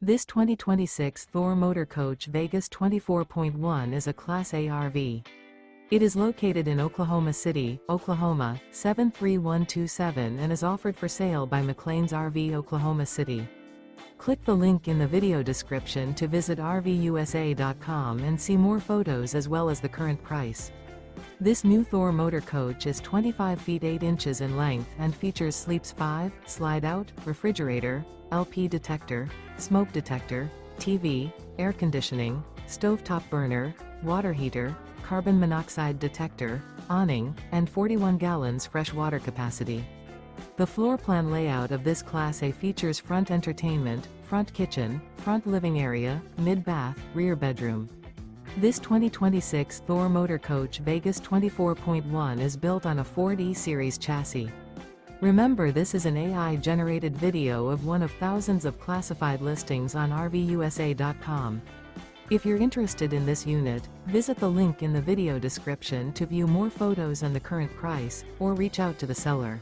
This 2026 Thor Motor Coach Vegas 24.1 is a Class A RV. It is located in Oklahoma City, Oklahoma, 73127 and is offered for sale by McClain's RV Oklahoma City. Click the link in the video description to visit RVUSA.com and see more photos as well as the current price. This new Thor Motor Coach is 25 feet 8 inches in length and features Sleeps 5, Slideout, refrigerator, LP detector, smoke detector, TV, air conditioning, stovetop burner, water heater, carbon monoxide detector, awning, and 41 gallons fresh water capacity. The floor plan layout of this Class A features front entertainment, front kitchen, front living area, mid-bath, rear bedroom. This 2026 Thor Motor Coach Vegas 24.1 is built on a Ford E-Series chassis. Remember, this is an AI-generated video of one of thousands of classified listings on RVUSA.com. If you're interested in this unit, visit the link in the video description to view more photos and the current price, or reach out to the seller.